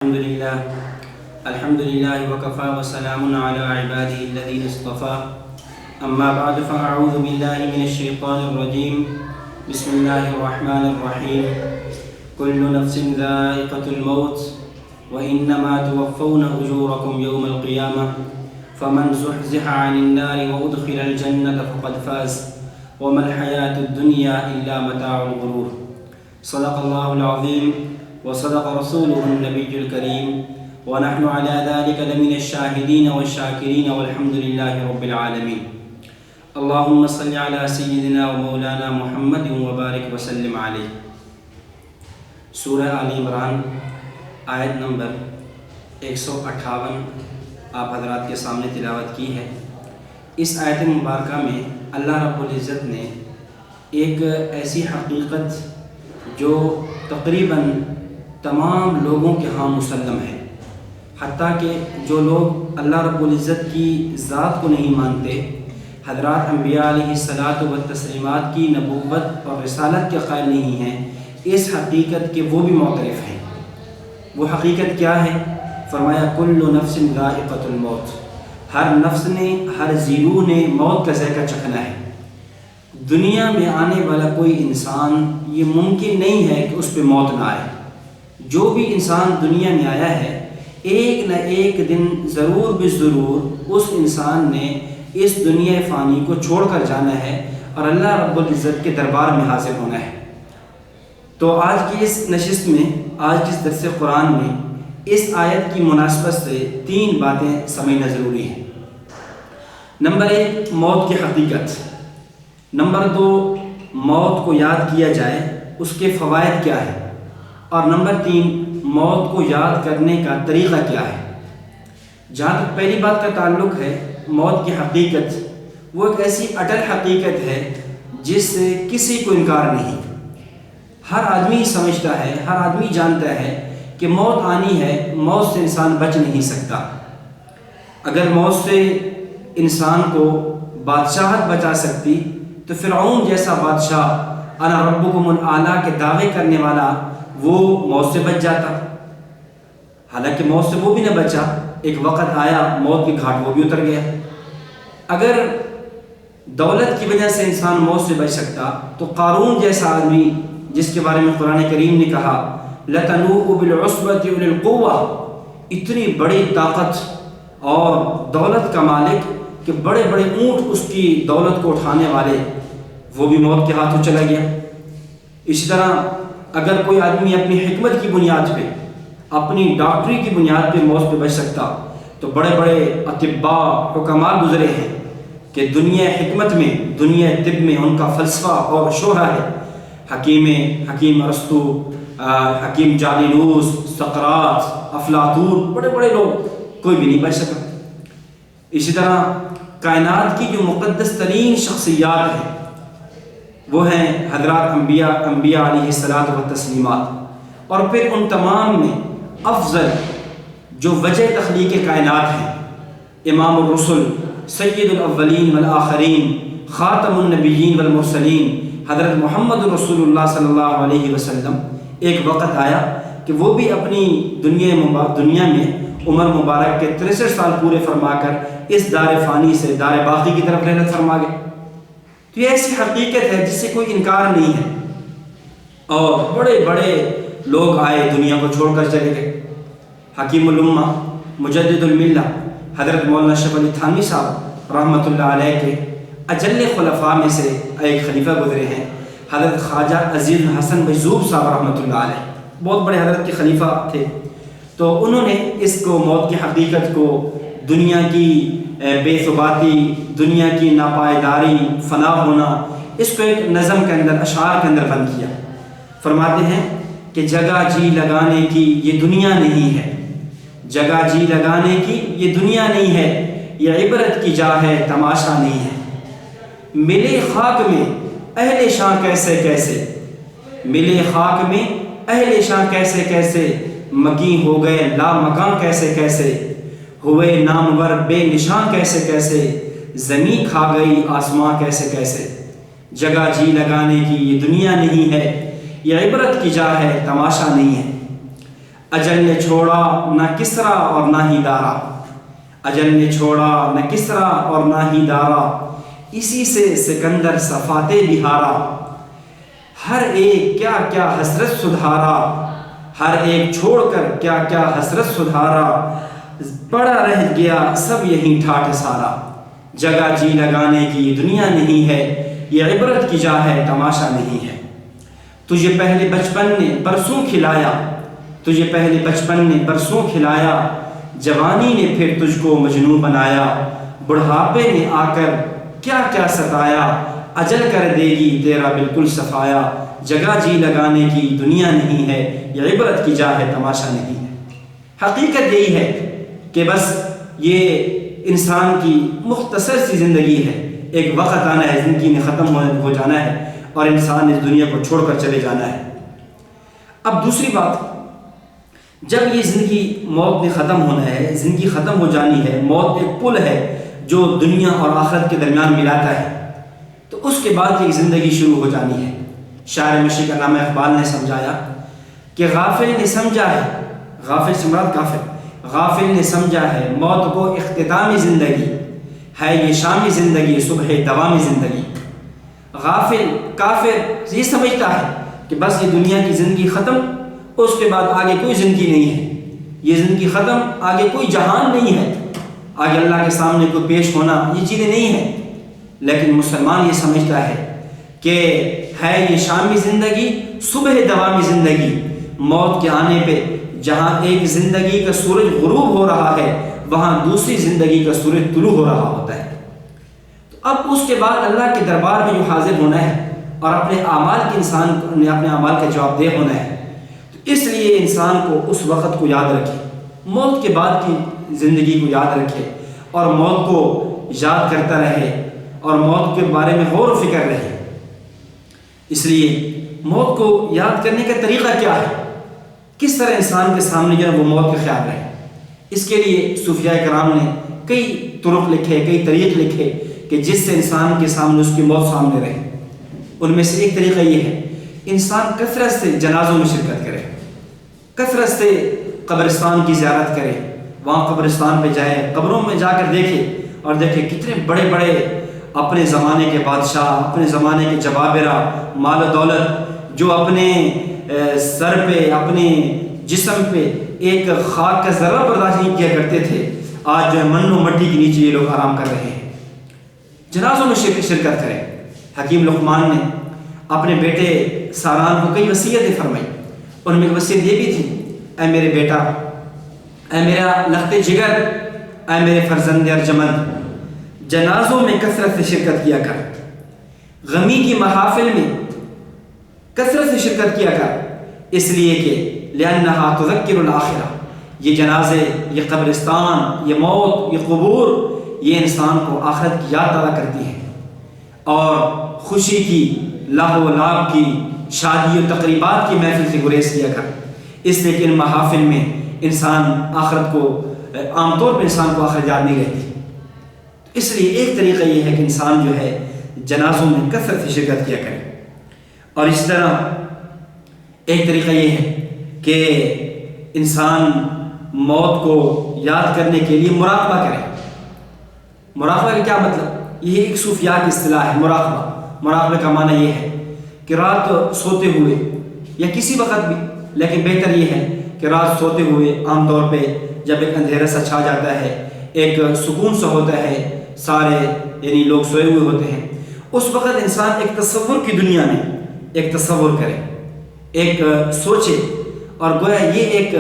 الحمد لله وكفى وسلام على عباده الذين اصطفى أما بعد فأعوذ بالله من الشيطان الرجيم بسم الله الرحمن الرحيم كل نفس ذائقة الموت وإنما توفون أجوركم يوم القيامة فمن زحزح عن النار وأدخل الجنة فقد فاز وما الحياة الدنيا إلا متاع الغرور صدق الله العظيم وصدق رسوله النبي الكريم ونحن على ذلك لمن الشاهدين والشاكرين والحمد لله رب العالمين اللهم صل على سيدنا ومولانا محمد وبارك وسلم عليه. سورہ آل عمران آیت نمبر 158 آپ حضرات کے سامنے تلاوت کی ہے. اس آیت مبارکہ میں اللہ رب العزت نے ایک ایسی حقیقت جو تقریباً تمام لوگوں کے ہاں مسلم ہے، حتیٰ کہ جو لوگ اللہ رب العزت کی ذات کو نہیں مانتے، حضرات انبیاء علیہ الصلاۃ والتسلیمات کی نبوت اور رسالت کے قائل نہیں ہیں، اس حقیقت کے وہ بھی معترف ہیں. وہ حقیقت کیا ہے؟ فرمایا کل نفس ذائقۃ الموت، ہر نفس نے، ہر زیرو نے موت کا ذائقہ چکھنا ہے. دنیا میں آنے والا کوئی انسان یہ ممکن نہیں ہے کہ اس پہ موت نہ آئے. جو بھی انسان دنیا میں آیا ہے ایک نہ ایک دن ضرور بضرور اس انسان نے اس دنیا فانی کو چھوڑ کر جانا ہے اور اللہ رب العزت کے دربار میں حاضر ہونا ہے. تو آج کی اس نشست میں، آج کی اس درس قرآن میں اس آیت کی مناسبت سے 3 باتیں سمجھنا ضروری ہیں. نمبر 1 موت کی حقیقت. نمبر 2 موت کو یاد کیا جائے اس کے فوائد کیا ہے. اور نمبر 3 موت کو یاد کرنے کا طریقہ کیا ہے. جہاں تک پہلی بات کا تعلق ہے موت کی حقیقت، وہ ایک ایسی اٹل حقیقت ہے جس سے کسی کو انکار نہیں. ہر آدمی سمجھتا ہے، ہر آدمی جانتا ہے کہ موت آنی ہے، موت سے انسان بچ نہیں سکتا. اگر موت سے انسان کو بادشاہت بچا سکتی تو فرعون جیسا بادشاہ انا ربکم الاعلی کے دعوے کرنے والا وہ موت سے بچ جاتا. حالانکہ موت سے وہ بھی نہ بچا، ایک وقت آیا موت کے گھاٹ وہ بھی اتر گیا. اگر دولت کی وجہ سے انسان موت سے بچ سکتا تو قارون جیسا آدمی جس کے بارے میں قرآن کریم نے کہا لَتَنُوءُ بِالْعُصْبَةِ أُولِي الْقُوَّةِ، اتنی بڑی طاقت اور دولت کا مالک کہ بڑے بڑے اونٹ اس کی دولت کو اٹھانے والے، وہ بھی موت کے ہاتھوں چلا گیا. اسی طرح اگر کوئی آدمی اپنی حکمت کی بنیاد پہ، اپنی ڈاکٹری کی بنیاد پہ موت پہ بچ سکتا تو بڑے بڑے اطباء حکماء گزرے ہیں کہ دنیا حکمت میں، دنیا طب میں ان کا فلسفہ اور شعرہ ہے. حکیم ارسطو، حکیم جالینوس، سقراط، افلاطون، بڑے بڑے لوگ، کوئی بھی نہیں بچ سکا. اسی طرح کائنات کی جو مقدس ترین شخصیات ہیں وہ ہیں حضرات انبیاء علیہ الصلاۃ والتسلیمات. اور پھر ان تمام میں افضل جو وجہ تخلیق کائنات ہیں، امام الرسل، سید الاولین والآخرین، خاتم النبیین والمرسلین، حضرت محمد رسول اللہ صلی اللہ علیہ وسلم. ایک وقت آیا کہ وہ بھی اپنی دنیا میں عمر مبارک کے 63 سال پورے فرما کر اس دار فانی سے دار باقی کی طرف رحلت فرما گئے. تو یہ ایسی حقیقت ہے جس سے کوئی انکار نہیں ہے. اور بڑے بڑے لوگ آئے دنیا کو چھوڑ کر چلے گئے. حکیم الامہ، مجدد الملہ، حضرت مولانا اشرف علی تھانوی صاحب رحمۃ اللہ علیہ کے اجل خلفاء میں سے ایک خلیفہ گزرے ہیں، حضرت خواجہ عزیز حسن مجذوب صاحب رحمۃ اللہ علیہ. بہت بڑے حضرت کے خلیفہ تھے. تو انہوں نے اس کو، موت کی حقیقت کو، دنیا کی بے ثباتی، دنیا کی ناپائیداری، فنا ہونا، اس کو ایک نظم کے اندر، اشعار کے اندر بند کیا. فرماتے ہیں کہ جگہ جی لگانے کی یہ دنیا نہیں ہے، جگہ جی لگانے کی یہ دنیا نہیں ہے، یہ عبرت کی جا ہے، تماشا نہیں ہے. ملے خاک میں اہل شاں کیسے کیسے، ملے خاک میں اہل شاں کیسے کیسے، مکیں ہو گئے لا مکاں کیسے کیسے، ہوئے نامور بے نشاں کیسے کیسے، زمین کھا گئی آسماں کیسے کیسے. جگہ جی لگانے کی یہ دنیا نہیں ہے، یہ عبرت کی جا ہے، تماشا نہیں ہے. اجل نے چھوڑا نہ کسرا اور نہ ہی دارا، اجل نے چھوڑا نہ کسرا اور نہ ہی دارا، اسی سے سکندر صفاتے بہارا، ہر ایک کیا کیا حسرت سدھارا، ہر ایک چھوڑ کر کیا کیا حسرت سدھارا، پڑا رہ گیا سب یہیں ٹھاٹھ سارا، جگہ جی لگانے کی یہ دنیا نہیں ہے، یہ عبرت کی جا ہے تماشا نہیں ہے، تجھے پہلے بچپن نے برسوں کھلایا، تجھے پہلے بچپن نے برسوں کھلایا، جوانی نے پھر تجھ کو مجنون بنایا، بڑھاپے نے آ کر کیا کیا ستایا، اجل کر دے گی تیرا بالکل صفایا، جگہ جی لگانے کی دنیا نہیں ہے، یہ عبرت کی جا ہے تماشا نہیں ہے۔ حقیقت یہی ہے کہ بس یہ انسان کی مختصر سی زندگی ہے، ایک وقت آنا ہے، زندگی نے ختم ہو جانا ہے اور انسان نے اس دنیا کو چھوڑ کر چلے جانا ہے۔ اب دوسری بات، جب یہ زندگی موت نے ختم ہونا ہے، زندگی ختم ہو جانی ہے، موت ایک پل ہے جو دنیا اور آخرت کے درمیان ملاتا ہے، تو اس کے بعد یہ زندگی شروع ہو جانی ہے۔ شاعر مشرق علامہ اقبال نے سمجھایا کہ غافل نے سمجھا ہے، غافل سے مراد کافر، غافل نے سمجھا ہے موت کو اختتامی زندگی ہے، یہ شامی زندگی صبح دوامی زندگی۔ غافل کافر یہ سمجھتا ہے کہ بس یہ دنیا کی زندگی ختم، اس کے بعد آگے کوئی زندگی نہیں ہے، یہ زندگی ختم، آگے کوئی جہان نہیں ہے، آگے اللہ کے سامنے کوئی پیش ہونا، یہ چیزیں نہیں ہیں۔ لیکن مسلمان یہ سمجھتا ہے کہ ہے یہ شامی زندگی صبح دوامی زندگی، موت کے آنے پہ جہاں ایک زندگی کا سورج غروب ہو رہا ہے وہاں دوسری زندگی کا سورج طلوع ہو رہا ہوتا ہے۔ تو اب اس کے بعد اللہ کے دربار میں جو حاضر ہونا ہے اور اپنے اعمال کے انسان نے اپنے اعمال کا جواب دہ ہونا ہے، تو اس لیے انسان کو اس وقت کو یاد رکھے، موت کے بعد کی زندگی کو یاد رکھے اور موت کو یاد کرتا رہے اور موت کے بارے میں غور و فکر رہے۔ اس لیے موت کو یاد کرنے کا طریقہ کیا ہے، کس طرح انسان کے سامنے جو ہے وہ موت کا خیال رہے، اس کے لیے صوفیاء کرام نے کئی طرق لکھے، کئی طریق لکھے کہ جس سے انسان کے سامنے اس کی موت سامنے رہے۔ ان میں سے ایک طریقہ یہ ہے انسان کثرت سے جنازوں میں شرکت کرے، کثرت سے قبرستان کی زیارت کرے، وہاں قبرستان پہ جائے، قبروں میں جا کر دیکھے اور دیکھے کتنے بڑے بڑے اپنے زمانے کے بادشاہ، اپنے زمانے کے جبابرہ، مال و دولت، جو اپنے سر پہ، اپنے جسم پہ ایک خاک کا ذرہ برداشت نہیں کیا کرتے تھے، آج جو ہے من و مٹی کے نیچے یہ لوگ آرام کر رہے ہیں۔ جنازوں میں شرکت کریں۔ حکیم لقمان نے اپنے بیٹے ساران کو کئی وصیتیں فرمائی، ان میں وصیت یہ بھی تھی، اے میرے بیٹا، اے میرا لخت جگر، اے میرے فرزند ارجمند، جنازوں میں کثرت سے شرکت کیا کر، غمی کی محافل میں کثرت سے شرکت کیا کر، اس لیے کہ لأنہا تذکر الآخرہ، یہ جنازے، یہ قبرستان، یہ موت، یہ قبور، یہ انسان کو آخرت کی یاد تازہ کرتی ہیں، اور خوشی کی، لہو و لعب کی، شادی و تقریبات کی محفل سے گریز کیا کر، اس لیے کہ ان محافل میں انسان آخرت کو، عام طور پر انسان کو آخرت یاد نہیں رہتی۔ اس لیے ایک طریقہ یہ ہے کہ انسان جو ہے جنازوں میں کثرت سے شرکت کیا کرے، اور اس طرح ایک طریقہ یہ ہے کہ انسان موت کو یاد کرنے کے لیے مراقبہ کرے۔ مراقبہ کا کیا مطلب؟ یہ ایک صوفیاء کی اصطلاح ہے، مراقبہ کا معنی یہ ہے کہ رات سوتے ہوئے یا کسی وقت بھی، لیکن بہتر یہ ہے کہ رات سوتے ہوئے، عام طور پہ جب ایک اندھیرا سا چھا جاتا ہے، ایک سکون سا ہوتا ہے، سارے یعنی لوگ سوئے ہوئے ہوتے ہیں، اس وقت انسان ایک تصور کی دنیا میں ایک تصور کرے، ایک سوچے، اور گویا یہ ایک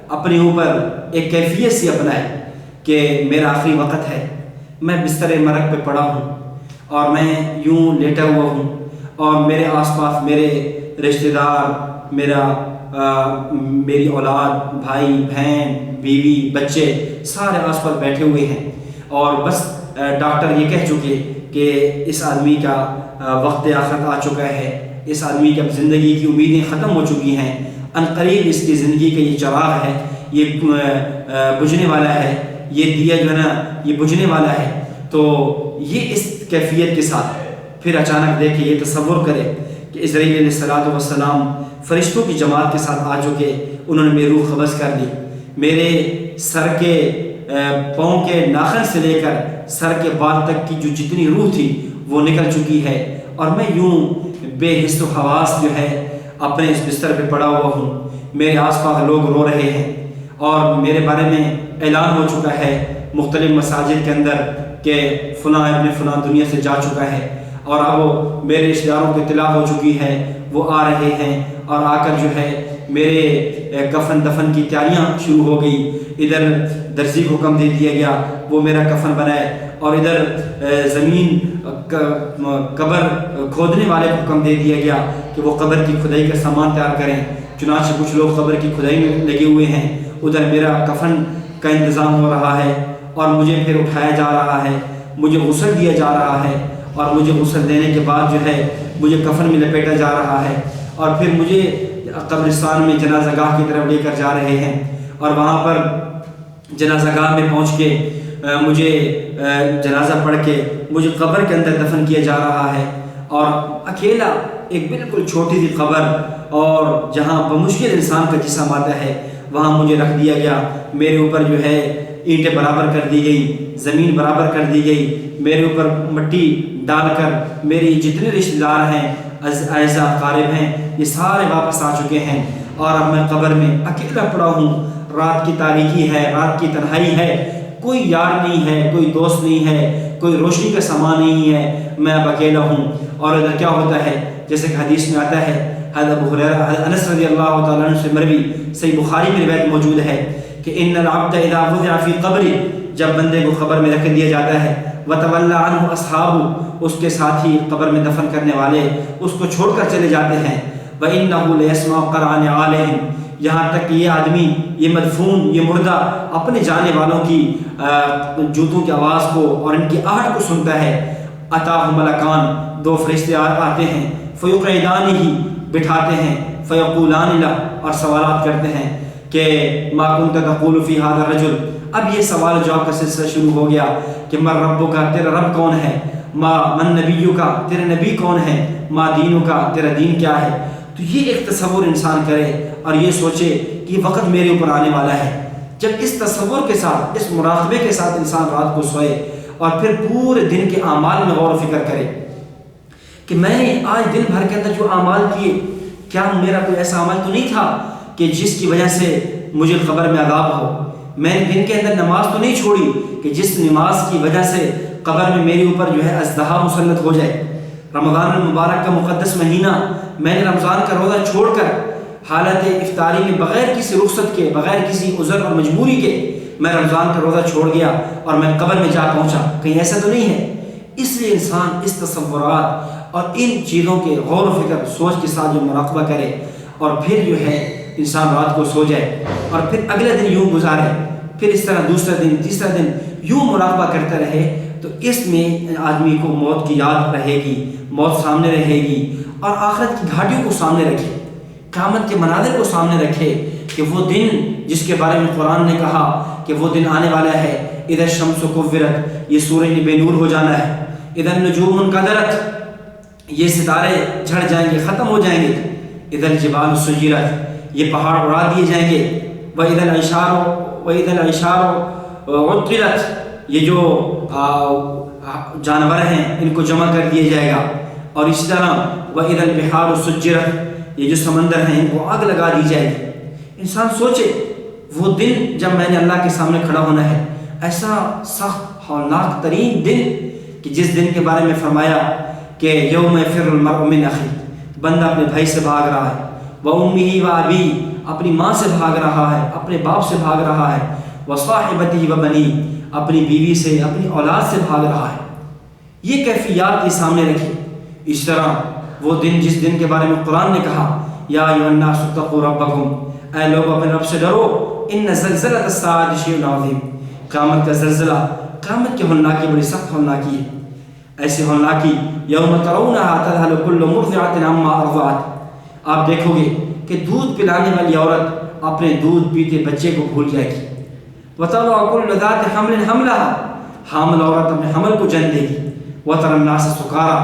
اپنے اوپر ایک کیفیت سی اپنائے کہ میرا آخری وقت ہے، میں بستر مرگ پہ پڑا ہوں اور میں یوں لیٹا ہوا ہوں، اور میرے آس پاس میرے رشتہ دار، میری اولاد، بھائی بہن، بیوی، بچے، سارے آس پاس بیٹھے ہوئے ہیں، اور بس ڈاکٹر یہ کہہ چکے کہ اس آدمی کا وقت آخرت آ چکا ہے، اس آدمی کی اب زندگی کی امیدیں ختم ہو چکی ہیں، عنقریب اس کی زندگی کا یہ چراغ ہے، یہ بجھنے والا ہے، یہ دیا جو ہے نا یہ بجھنے والا ہے۔ تو یہ اس کیفیت کے ساتھ پھر اچانک دیکھے، یہ تصور کرے کہ اسرائیل علیہ السلام فرشتوں کی جماعت کے ساتھ آ چکے، انہوں نے میری روح قبض کر لی. میرے سر کے پاؤں کے ناخن سے لے کر سر کے بال تک کی جو جتنی روح تھی وہ نکل چکی ہے، اور میں یوں بے حس و حواس جو ہے اپنے اس بستر پہ پڑا ہوا ہوں. میرے آس پاس لوگ رو رہے ہیں اور میرے بارے میں اعلان ہو چکا ہے مختلف مساجد کے اندر کہ فلاں ابن فلاں دنیا سے جا چکا ہے، اور اب وہ میرے رشتہ داروں کو اطلاع ہو چکی ہے، وہ آ رہے ہیں اور آ کر جو ہے میرے کفن دفن کی تیاریاں شروع ہو گئی. ادھر درزی کو حکم دے دیا گیا وہ میرا کفن بنائے، اور ادھر زمین قبر کھودنے والے کو حکم دے دیا گیا کہ وہ قبر کی کھدائی کا سامان تیار کریں. چنانچہ کچھ لوگ قبر کی کھدائی میں لگے ہوئے ہیں، ادھر میرا کفن کا انتظام ہو رہا ہے، اور مجھے پھر اٹھایا جا رہا ہے، مجھے غسل دیا جا رہا ہے، اور مجھے غسل دینے کے بعد جو ہے مجھے کفن میں لپیٹا جا رہا ہے، اور پھر مجھے قبرستان میں جنازہ گاہ کی طرف لے کر جا رہے ہیں. اور وہاں پر جنازہ گاہ میں پہنچ کے مجھے جنازہ پڑھ کے مجھے قبر کے اندر دفن کیا جا رہا ہے، اور اکیلا ایک بالکل چھوٹی سی قبر، اور جہاں بمشکل انسان کا جسم آتا ہے وہاں مجھے رکھ دیا گیا. میرے اوپر جو ہے اینٹیں برابر کر دی گئی، زمین برابر کر دی گئی، میرے اوپر مٹی ڈال کر میری جتنے رشتہ دار ہیں اعزا قارب ہیں یہ سارے واپس آ چکے ہیں، اور اب میں قبر میں اکیلا پڑا ہوں. رات کی تاریکی ہے، رات کی تنہائی ہے، کوئی یار نہیں ہے، کوئی دوست نہیں ہے، کوئی روشنی کا سامان نہیں ہے، میں اب اکیلا ہوں. اور ادھر کیا ہوتا ہے جیسے کہ حدیث میں آتا ہے، حضرت ابو ہریرہ انس رضی اللہ تعالیٰ عنہ سے مروی صحیح بخاری میں روایت موجود ہے کہ ان العبد اذا وضع فی قبری، جب بندے کو قبر میں رکھ دیا جاتا ہے، وتولى عنہ اصحابہ، اس کے ساتھی قبر میں دفن کرنے والے اس کو چھوڑ کر چلے جاتے ہیں، وانہ لیسمع قرعا نعالہم، یہاں تک کہ یہ آدمی، یہ مدفون، یہ مردہ اپنے جانے والوں کی جوتوں کی آواز کو اور ان کی آہٹ کو سنتا ہے. اتاہ ملکان، دو فرشتے آتے ہیں، فیقعدانہ، بٹھاتے ہیں، فیقولان لہ، اور سوالات کرتے ہیں کہ ما کنت تقول فی ھذا الرجل. اب یہ سوال جواب کا سلسلہ شروع ہو گیا کہ من ربک، تیرا رب کون ہے، من نبیک، تیرے نبی کون ہے، ما دینک، تیرا دین کیا ہے. تو یہ ایک تصور انسان کرے اور یہ سوچے کہ یہ وقت میرے اوپر آنے والا ہے. جب اس تصور کے ساتھ، اس مراقبے کے ساتھ انسان رات کو سوئے اور پھر پورے دن کے اعمال میں غور و فکر کرے کہ میں نے آج دن بھر کے اندر جو اعمال کیے، کیا میرا کوئی ایسا عمل تو نہیں تھا کہ جس کی وجہ سے مجھے قبر میں عذاب ہو. میں نے دن کے اندر نماز تو نہیں چھوڑی کہ جس نماز کی وجہ سے قبر میں میرے اوپر جو ہے ازدہا مسلط ہو جائے. رمضان المبارک کا مقدس مہینہ، میں نے رمضان کا روزہ چھوڑ کر حالت افطاری میں بغیر کسی رخصت کے، بغیر کسی عذر اور مجبوری کے میں رمضان کا روزہ چھوڑ گیا اور میں قبر میں جا پہنچا، کہیں ایسا تو نہیں ہے. اس لیے انسان اس تصورات اور ان چیزوں کے غور و فکر سوچ کے ساتھ جو مراقبہ کرے اور پھر جو ہے انسان رات کو سو جائے اور پھر اگلے دن یوں گزارے، پھر اس طرح دوسرا دن، تیسرا دن یوں مراقبہ کرتا رہے، تو اس میں آدمی کو موت کی یاد رہے گی، موت سامنے رہے گی، اور آخرت کی گھاٹیوں کو سامنے رکھے، قیامت کے مناظر کو سامنے رکھے کہ وہ دن جس کے بارے میں قرآن نے کہا کہ وہ دن آنے والا ہے. اذا الشمس کورت، یہ سورج نے بے نور ہو جانا ہے. اذا النجوم انکدرت، یہ ستارے جھڑ جائیں گے، ختم ہو جائیں گے. اذا الجبال سجرت، یہ پہاڑ اڑا دیے جائیں گے. وَإِذَا الْعِشَارُ عُطِّلَتْ، یہ جو جانور ہیں ان کو جمع کر دیا جائے گا. اور اسی طرح وَإِذَا الْبِحَارُ سُجِّرَتْ، یہ جو سمندر ہیں ان کو آگ لگا دی جائے گی. انسان سوچے وہ دن جب میں نے اللہ کے سامنے کھڑا ہونا ہے، ایسا سخت ہولناک ترین دن کہ جس دن کے بارے میں فرمایا کہ یوم یفر المرء من اخیہ، بندہ اپنے بھائی سے بھاگ رہا ہے، وامہ وابیہ، اپنی ماں سے بھاگ رہا ہے، اپنے باپ سے بھاگ رہا ہے، وصاحبتہ وبنیہ، اپنی بیوی سے، اپنی اولاد سے بھاگ رہا ہے. یہ کیفیات کے سامنے رکھی. اس طرح وہ دن جس دن کے بارے میں قرآن نے کہا یا ایھا الناس اتقوا ربکم، اے لوگ اپنے رب سے ڈرو، ان زلزلۃ الساعۃ شیء عظیم، قیامت کا زلزلہ، قیامت کی ہولناکی بڑی سخت ہولناکی ہے. ایسی ہولناکی یوم ترونھا تذہل کل مرضعۃ عما ارضعت، آپ دیکھو گے کہ دودھ پلانے والی عورت اپنے دودھ پیتے بچے کو بھول جائے گی. وتضع کل ذات حمل حملها، حامل عورت اپنے حمل کو جن دے گی. وتری الناس سکارا،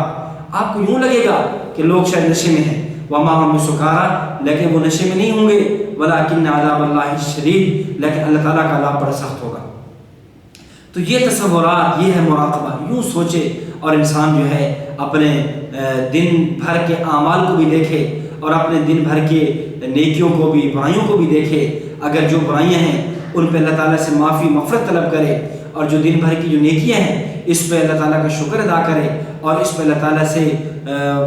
آپ کو یوں لگے گا کہ لوگ شاید نشے میں ہیں. وما هم بسکارا، لیکن وہ نشے میں نہیں ہوں گے. ولیکن عذاب اللہ شدید، لیکن اللہ تعالیٰ کا عذاب بڑا سخت ہوگا۔ تو یہ تصورات، یہ ہے مراقبہ، یوں سوچے اور انسان جو ہے اپنے دن بھر کے اعمال کو بھی دیکھے اور اپنے دن بھر کے نیکیوں کو بھی، برائیوں کو بھی دیکھے۔ اگر جو برائیاں ہیں ان پہ اللہ تعالیٰ سے معافی مغفرت طلب کرے، اور جو دن بھر کی جو نیکیاں ہیں اس پہ اللہ تعالیٰ کا شکر ادا کرے، اور اس پہ اللہ تعالیٰ سے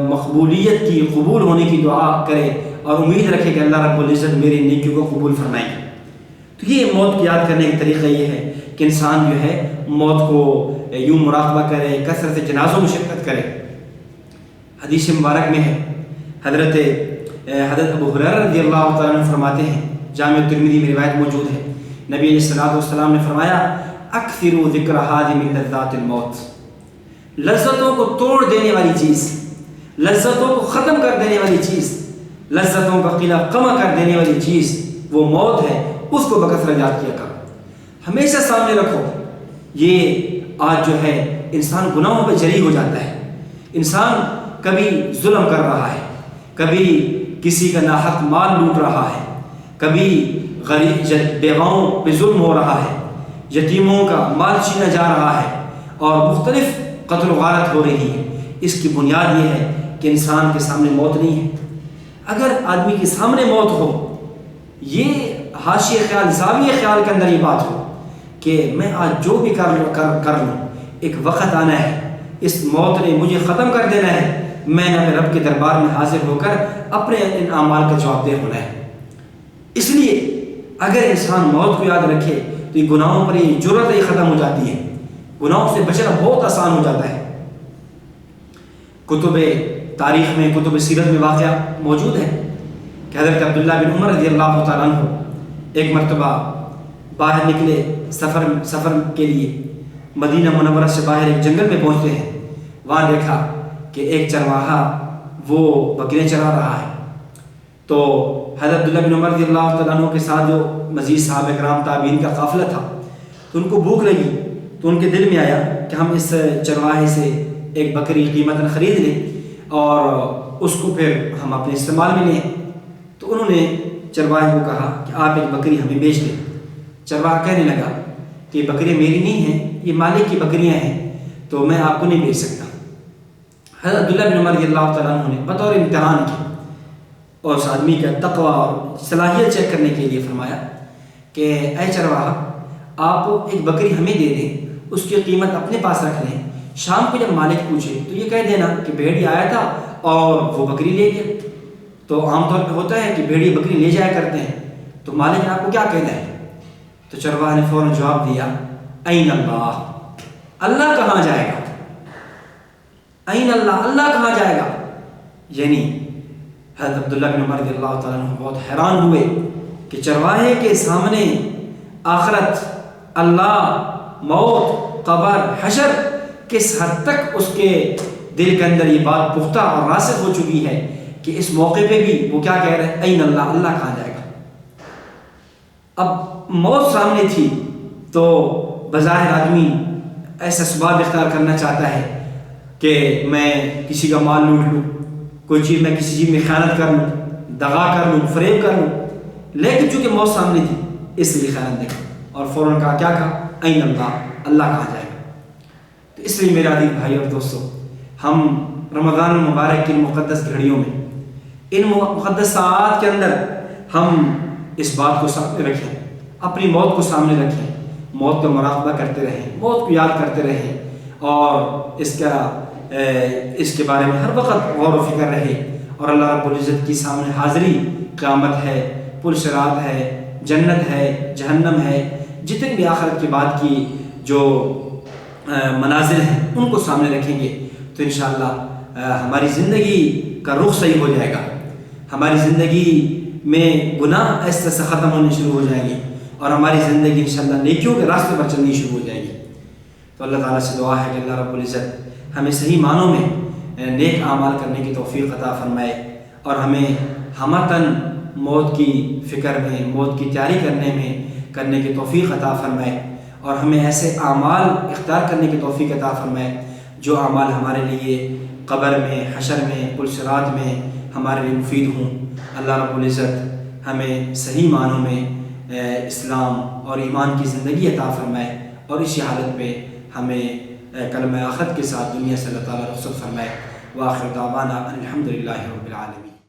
مقبولیت کی، قبول ہونے کی دعا کرے، اور امید رکھے کہ اللہ رب العزت میری نیکیوں کو قبول فرمائے گا۔ تو یہ موت کی یاد کرنے کا طریقہ یہ ہے کہ انسان جو ہے موت کو یوں مراقبہ کرے، کثرت جنازوں میں شرکت کرے۔ حدیث مبارک میں ہے، حضرت ابو ہریرہ رضی اللہ تعالیٰ عنہ فرماتے ہیں، جامع ترمذی میں روایت موجود ہے، نبی علیہ الصلوۃ والسلام نے فرمایا اکثروا ذکر ہادم لذات الموت، لذتوں کو توڑ دینے والی چیز، لذتوں کو ختم کر دینے والی چیز، لذتوں کا قلع کما کر دینے والی چیز وہ موت ہے، اس کو بکثرت یاد کیا کرو، ہمیشہ سامنے رکھو۔ یہ آج جو ہے انسان گناہوں پہ جری ہو جاتا ہے، انسان کبھی ظلم کر رہا ہے، کبھی کسی کا ناحق مال لوٹ رہا ہے، کبھی غریب بیواؤں پہ ظلم ہو رہا ہے، یتیموں کا مال چھینا جا رہا ہے، اور مختلف قتل و غارت ہو رہی ہے۔ اس کی بنیاد یہ ہے کہ انسان کے سامنے موت نہیں ہے۔ اگر آدمی کے سامنے موت ہو، یہ حاشیہ خیال، زاویہ خیال کے اندر یہ بات ہو کہ میں آج جو بھی کر لوں، ایک وقت آنا ہے، اس موت نے مجھے ختم کر دینا ہے، میں نے اپنے رب کے دربار میں حاضر ہو کر اپنے ان اعمال کا جواب دہ ہونا ہے۔ اس لیے اگر انسان موت کو یاد رکھے تو یہ گناہوں پر یہ جرأت ہی ختم ہو جاتی ہے، گناہوں سے بچنا بہت آسان ہو جاتا ہے۔ کتب تاریخ میں، کتب سیرت میں واقعہ موجود ہے کہ حضرت عبداللہ بن عمر رضی اللہ تعالیٰ عنہ ایک مرتبہ باہر نکلے سفر کے لیے، مدینہ منورہ سے باہر ایک جنگل میں پہنچتے ہیں، وہاں دیکھا کہ ایک چرواہا وہ بکریاں چرا رہا ہے۔ تو حضرت عبداللہ بن عمر رضی اللہ تعالیٰ عنہ کے ساتھ جو مزید صحابہ کرام تابعین کا قافلہ تھا، تو ان کو بھوک لگی، تو ان کے دل میں آیا کہ ہم اس چرواہے سے ایک بکری قیمتاً خرید لیں اور اس کو پھر ہم اپنے استعمال میں لیں۔ تو انہوں نے چرواہے کو کہا کہ آپ ایک بکری ہمیں بیچ دیں۔ چرواہا کہنے لگا کہ یہ بکریاں میری نہیں ہیں، یہ مالک کی بکریاں ہیں، تو میں آپ کو نہیں بیچ سکتا۔ حضرت عبداللہ بن عمر رضی اللہ تعالیٰ عنہ نے بطور امتحان کی اور اس آدمی کا تقویٰ اور صلاحیت چیک کرنے کے لیے فرمایا کہ اے چرواہا، آپ ایک بکری ہمیں دے دیں، اس کی قیمت اپنے پاس رکھ لیں، شام کو جب مالک پوچھے تو یہ کہہ دینا کہ بھیڑیا آیا تھا اور وہ بکری لے گیا۔ تو عام طور پہ ہوتا ہے کہ بھیڑیا بکری لے جایا کرتے ہیں، تو مالک نے آپ کو کیا کہنا ہے؟ تو چرواہا نے فوراً جواب دیا این اللہ، اللہ کہاں جائے گا؟ این اللہ، اللہ کہاں جائے گا؟ یعنی حضرت عبداللہ بن عمر رضی اللہ تعالیٰ عنہ بہت حیران ہوئے کہ چرواہے کے سامنے آخرت، اللہ، موت، قبر، حشر، کس حد تک اس کے دل کے اندر یہ بات پختہ اور راسخ ہو چکی ہے کہ اس موقع پہ بھی وہ کیا کہہ رہے ہیں؟ این اللہ، اللہ کہاں جائے گا؟ اب موت سامنے تھی تو بظاہر آدمی ایسا اسباب اختیار کرنا چاہتا ہے کہ میں کسی کا مال لوٹ لوں، کوئی چیز میں کسی چیز میں خیانت کر لوں، دغا کر لوں، فریب کر لوں، لیکن چونکہ موت سامنے تھی اس لیے خیانت نہیں، اور فوراً کہا، کیا کہا؟ این اللہ، اللہ کہاں جائے گا؟ تو اس لیے میرے عزیز بھائی اور دوستو، ہم رمضان المبارک کی مقدس گھڑیوں میں، ان مقدس ساعات کے اندر ہم اس بات کو سامنے رکھیں، اپنی موت کو سامنے رکھیں، موت کا مراقبہ کرتے رہیں، موت کو یاد کرتے رہیں، اور اس کے بارے میں ہر وقت غور و فکر رہے، اور اللہ رب العزت کی سامنے حاضری، قیامت ہے، پل صراط ہے، جنت ہے، جہنم ہے، جتنے بھی آخرت کے بعد کی جو مناظر ہیں ان کو سامنے رکھیں گے تو انشاءاللہ ہماری زندگی کا رخ صحیح ہو جائے گا، ہماری زندگی میں گناہ ایسے سے ختم ہونے شروع ہو جائیں گے، اور ہماری زندگی انشاءاللہ نیکیوں کے راستے پر چلنی شروع ہو جائے گی۔ تو اللہ تعالیٰ سے دعا ہے کہ اللہ رب العزت ہمیں صحیح معنوں میں نیک اعمال کرنے کی توفیق عطا فرمائے، اور ہمیں ہمتاً موت کی فکر میں، موت کی تیاری کرنے کی توفیق عطا فرمائے، اور ہمیں ایسے اعمال اختیار کرنے کی توفیق عطا فرمائے جو اعمال ہمارے لیے قبر میں، حشر میں، پل صراط میں ہمارے لیے مفید ہوں۔ اللہ رب العزت ہمیں صحیح معنوں میں اسلام اور ایمان کی زندگی عطا فرمائے، اور اسی حالت میں ہمیں کلمہ آخرت کے ساتھ دنیا سے اللہ تعالیٰ رخصت فرمائے۔ وآخر دعوانا الحمدللہ رب العالمین۔